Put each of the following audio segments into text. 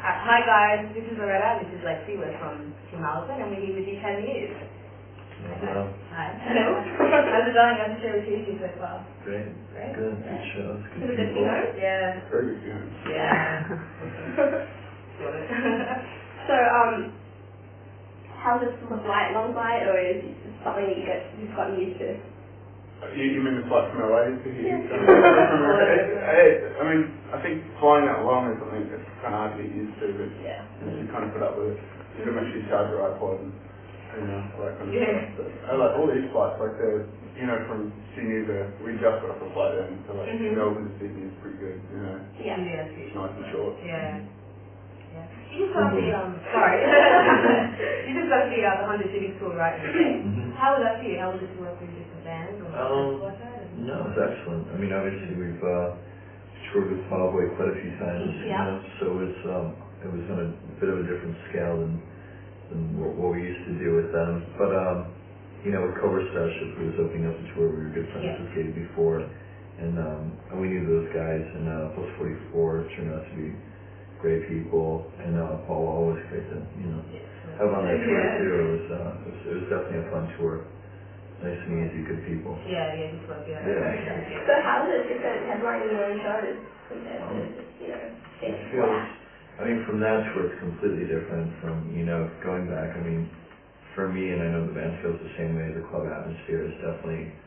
Hi guys, this is Loreta, this is Lexy, we're from Team Harlequin, and we're here with you 10 years. Hello. Hi. Hello. How's it going? How's the show with you so far? Great. Great. Good. Good shows. Good Is it people. Yeah. Very good game. Yeah. So, how's this flight? Long flight, or is it something that you've gotten used to? You mean the flight from LA to here? Yeah. I mean, I think flying that long is something that's kind of hard to get used to, but you kind of put up with it. You can actually charge your iPod and all that kind of stuff. But I like all these flights, like from Sydney to, we just got off a flight then, so like Melbourne to Sydney is pretty good, Yeah. It's nice and short. Yeah. You just got the, you just got the 100 Civic Tour, right? How was that for you? How was it to work with different bands or like that? No, it's excellent. I mean, obviously we've toured with Fallout quite a few times, so it was on a bit of a different scale than what we used to do with them. But with Cobra Starship, who was opening up the tour, we were good friends with Gabe before, and we knew those guys, and Plus 44 turned out to be great people, and Paul Wall was great to have on that tour too. It was definitely a fun tour. Nice and easy, good people. Yeah, just like So how is it different headlining your own shows compared to just It feels, I mean, from that tour it's completely different from going back. I mean, for me, and I know the band feels the same way. The club atmosphere is definitely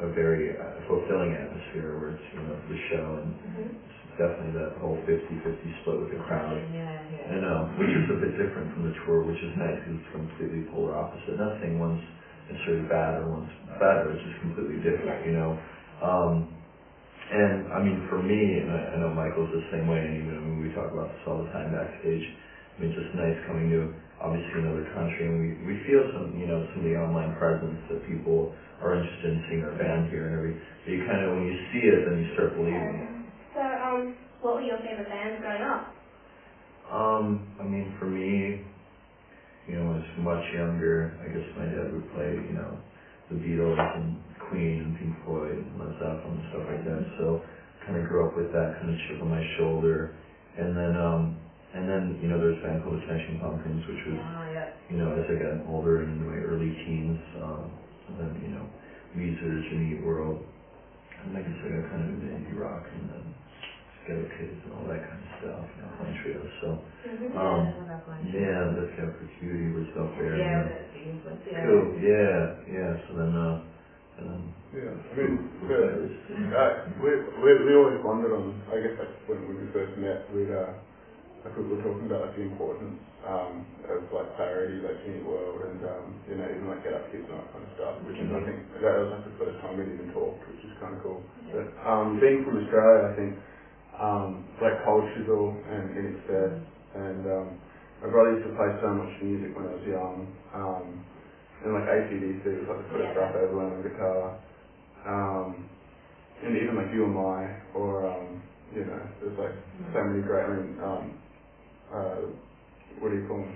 a very fulfilling atmosphere where it's the show, and it's definitely that whole 50-50 split with the crowd, and which is a bit different from the tour, which is nice because it's completely polar opposite. Not saying one's necessarily bad or one's better, it's just completely different, and I mean for me, and I know Michael's the same way, and even when we talk about this all the time backstage, I mean just nice coming to obviously another country, and we feel some some of the online presence that people are interested in seeing our band here and everything. So you kind of, when you see it, then you start believing. So, what were your favorite bands growing up? I mean, for me, when I was much younger, I guess my dad would play, the Beatles and Queen and Pink Floyd and Led Zeppelin and stuff like that. So, kind of grew up with that kind of chip on my shoulder, and then there's a band called the Smashing Pumpkins, which was, as I got older and into my early teens, and then, Weezer, Jimmy Eat World, and I guess I got kind of into indie rock, and then Ghetto Kids and all that kind of stuff, playing trios, so, Death Cab for Cutie was up there. Cool, so then, we always wondered on, I guess like when we first met, we were talking about like the importance of like clarity, like in your world, and even like Get Up Kids and all that kind of stuff, which is I think that was like the first time we'd even talked, which is kind of cool. But being from Australia, I think like Cold Chisel and In Its Stead, and my brother used to play so much music when I was young, and like AC/DC was like the first stuff I ever learned on guitar, and even like You and My, or there's like so many great, what do you call them?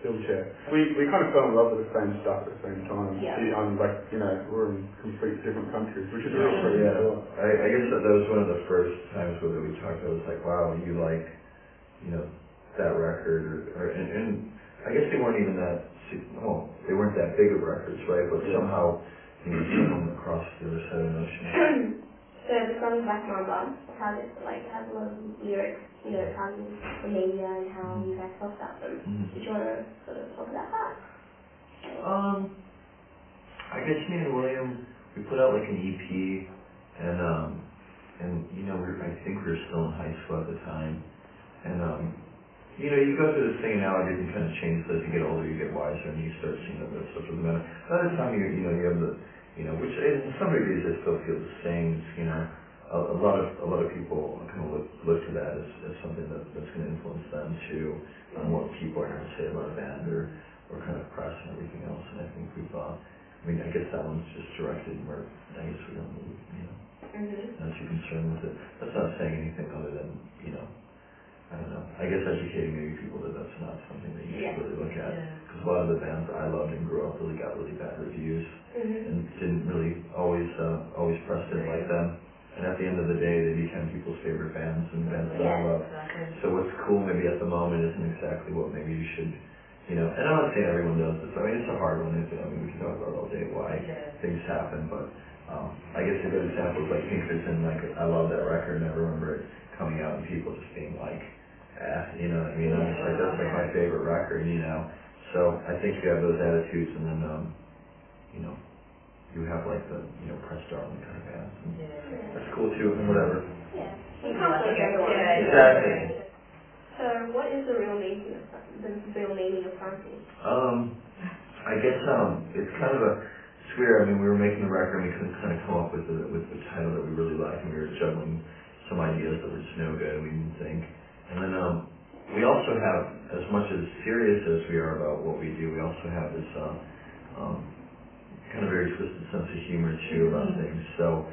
Silverchair. We kind of fell in love with the same stuff at the same time. We're in complete different countries, which is really pretty cool. I guess that was one of the first times where we talked. I was like, wow, you like, that record, and I guess they weren't even that. They weren't that big of records, right? But somehow, someone across the other side of the ocean. So the song Black Mamba, how it has a lot of lyrics, how the media and how you guys felt about them. Did you want to sort of talk about that? I guess me and William, we put out like an EP, and I think we were still in high school at the time, and you go through this thing, and now everything kind of changes as you get older, you get wiser, and you start seeing that stuff doesn't matter. By the time you have the which in some degrees I still feel the same. A lot of people kind of look to that as something that's going to influence them too, on what people are going to say about a band or kind of press and everything else. And I think I guess that one's just directed where I guess we don't really, not too concerned with it. That's not saying anything other than I don't know. I guess educating maybe people that that's not something that you should really look at. Because a lot of the bands I loved and grew up really got really bad reviews and didn't really always press it like them. And at the end of the day, they became people's favorite bands and bands that I love. moment isn't exactly what maybe you should, you know, and I'm not saying everyone does this, I mean, it's a hard one, isn't it? I mean, we can talk about all day why things happen, but I guess a good example is like Pinkerton, like, I love that record, and I remember it coming out and people just being like, you know what I mean? I'm just like, that's like my favorite record, you know? So I think you have those attitudes, and then, you know, you have like the, you know, press darling kind of bands. That's cool too, and whatever. Yeah. You can't please everyone. Exactly. So what is the real meaning of Santi? I guess it's kind of it's weird. I mean, we were making the record, and we couldn't kind of come up with the title that we really liked, and we were juggling some ideas that were just no good, and we didn't think. And then we also have, as much as serious as we are about what we do, we also have this kind of very twisted sense of humor too about things. So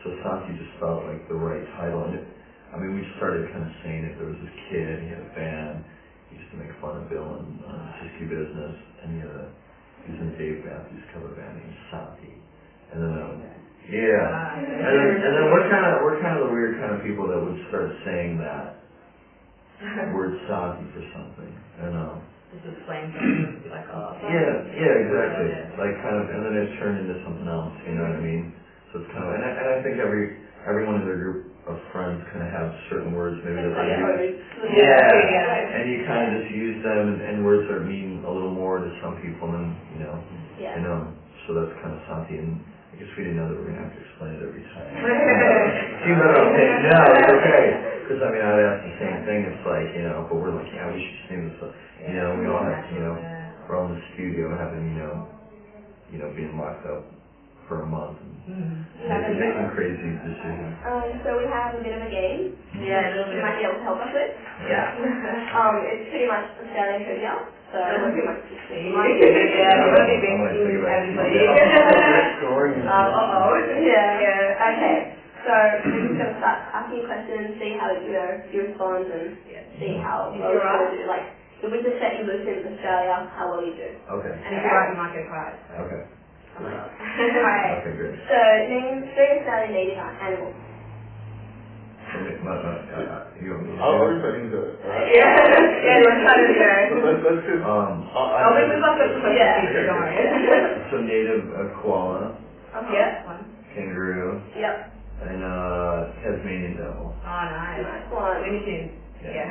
Santi just felt like the right title, and I mean, we started kind of saying it. There was this kid, he had a band, he used to make fun of Bill and Siski Business, and he was in Dave Matthews cover band named Santi. And then and then we're kind of the weird kind of people that would start saying that word Santi for something, and just explain something, like, exactly. Like kind of, and then it turned into something else. You know what I mean? So it's kind of, and I think everyone in their group of friends kind of have certain words maybe that they use. And you kind of just use them, and words that mean a little more to some people, and you know, and so that's kind of Santi. And I guess we didn't know that we were gonna have to explain it every time. Seems like okay, no, it's okay. Because I mean, I'd ask the same thing. It's like, you know, but we're like, yeah, we should sing this. You know, we all have, you know, we're all in the studio having, you know, being locked up for a month and making crazy decisions. So we have a bit of a game. Yeah, a little bit. You might be able to help us with. Yeah. It's pretty much Australian trivia. So we're pretty much just you might be basically everybody. Yeah. Okay. So we're just gonna start asking you questions, see how you respond, and see how well you do. Like if we just set you loose in Australia, how well you do. Okay. And if you're right, you might get a prize. Okay. Alright. Okay, great. So name 3 Australian native animals. You want me to I'll just put into it, right? Yeah, let's try to do it. Let's just, we've got the questions, don't worry. So native koala. Yeah. Kangaroo. Yep. And Tasmanian devil. Oh, nice. Nice one. Looney Tunes. Yeah.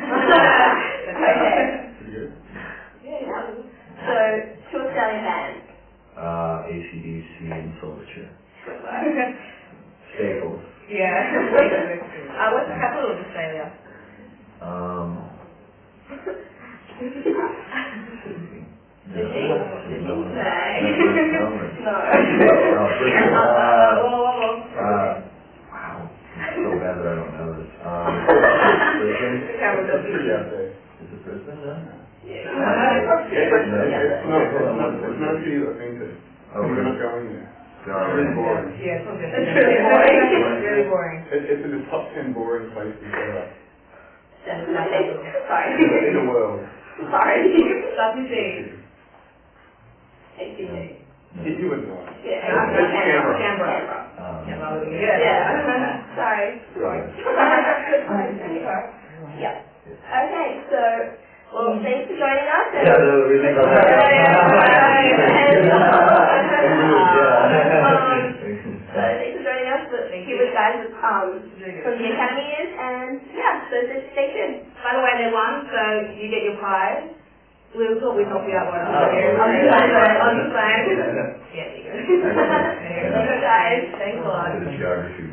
Okay. pretty good. Yeah. So 2 Australian bands. AC/DC and Silverchair. Good work. Staples. Yeah. What's the capital of Australia? Sydney. Sydney? No. No. Wow. It's so bad that I don't know this. It's pretty out there. Is it Brisbane then? It's no city I've been to. We're not going there. It's really boring. Yeah, it's really boring. It's really boring. It's in the top 10 boring places ever. Sorry. In the world. Sorry. WC. ACT. You would know. Yeah. Canberra. Yeah. Sorry. Yeah. Okay, so, well, thanks for joining us. Yeah, no, we think about that. So thanks for joining us. Here with the guys from the Academy is, and so just stay tuned. By the way, they won, so you get your prize. We'll help you out one. On the plan. Yeah, there you go. Thank you guys. Thanks a lot. The geography